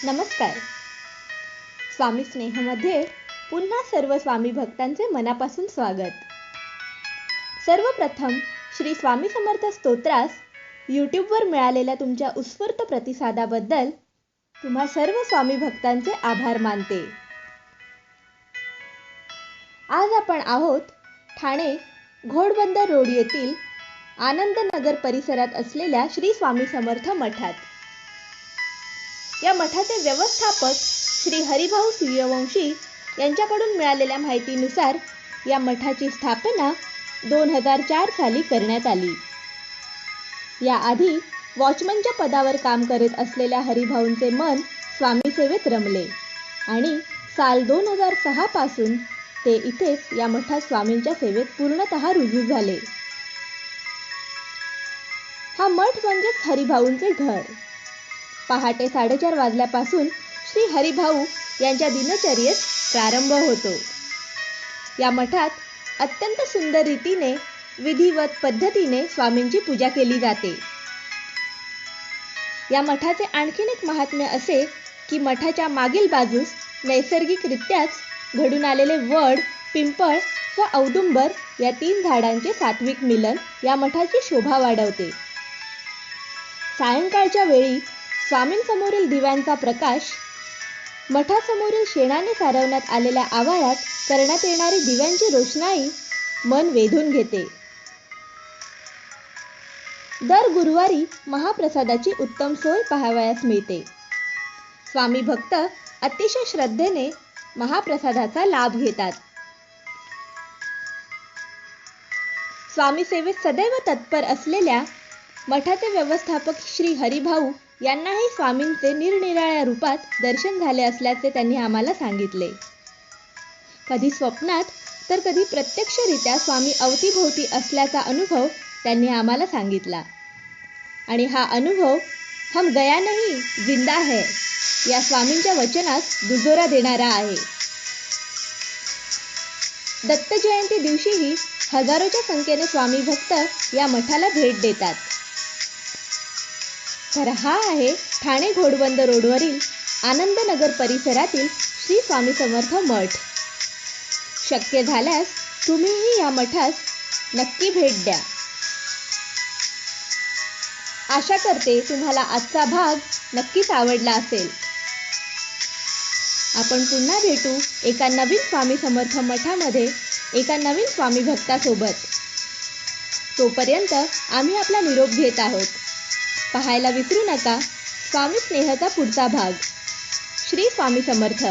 नमस्कार. स्वामी स्नेहमध्ये पुन्हा सर्व स्वामी भक्तांचे मनापासून स्वागत. सर्वप्रथम श्री स्वामी समर्थ स्तोत्रास यूट्यूबवर मिळालेल्या तुमच्या उत्स्फूर्त प्रतिसादाबद्दल तुम्हा सर्व स्वामी भक्तांचे आभार मानते. आज आपण आहोत ठाणे घोडबंदर रोड येथील आनंदनगर परिसरात असलेल्या श्री स्वामी समर्थ मठात. या मठाचे व्यवस्थापक श्री हरिभाऊ सूर्यवंशी यांच्याकडून मिळालेल्या माहितीनुसार या मठाची स्थापना 2004 साली करण्यात आली. याआधी वॉचमनच्या पदावर काम करत असलेल्या हरिभाऊंचे मन स्वामी सेवेत रमले आणि साल 2006 पासून ते इथेच या मठात स्वामींच्या सेवेत पूर्णतः रुजू झाले. हा मठ म्हणजेच हरिभाऊंचे घर. पहाटे 4:30 वाजल्यापासून श्री हरिभाऊ यांच्या दिनचर्येत प्रारंभ होतो. या मठात अत्यंत सुंदर रीतीने विधिवत पद्धतीने स्वामींची पूजा केली जाते. या मठाचे आणखीन एक महात्म्य असे की मठाच्या मागील बाजूस नैसर्गिकरित्याच घडून आलेले वड, पिंपळ व औदुंबर या 3 झाडांचे सात्विक मिलन या मठाची शोभा वाढवते. सायंकाळच्या वेळी स्वामींसमोरील दिव्यांचा प्रकाश, मठासमोरील शेणाने सारवण्यात आलेल्या आवारात करण्यात येणारी दिव्यांची रोषणाई मन वेधून घेते. दर गुरुवारी महाप्रसादाची उत्तम सोय पाहावयास मिळते. स्वामी भक्त अतिशय श्रद्धेने महाप्रसादाचा लाभ घेतात. स्वामी सेवेत सदैव तत्पर असलेल्या मठाचे व्यवस्थापक श्री हरिभाऊ यांनाही स्वामींचे निरनिराळ्या रूपात दर्शन झाले असल्याचे त्यांनी आम्हाला सांगितले. कधी स्वप्नात तर कधी प्रत्यक्षरित्या स्वामी अवतीभोवती असल्याचा अनुभव त्यांनी आम्हाला सांगितला. आणि हा अनुभव हम गया नहीं जिंदा है या स्वामींच्या वचनास दुजोरा देणारा आहे. दत्त जयंती दिवशीही हजारोच्या संख्येने स्वामी भक्त या मठाला भेट देतात. तर हा आहे ठाणे घोडबंदर रोडवरील आनंदनगर परिसरातील श्री स्वामी समर्थ मठ. शक्य झाल्यास तुम्हीही या मठास नक्की भेट द्या. आशा करते तुम्हाला आजचा भाग नक्कीच आवडला असेल. आपण पुन्हा भेटू एका नवीन स्वामी समर्थ मठामध्ये एका नवीन स्वामी भक्तासोबत. तोपर्यंत आम्ही आपला निरोप घेत आहोत. पाहायला विसरू नका स्वामी स्नेहचा पुढचा भाग. श्री स्वामी समर्थ.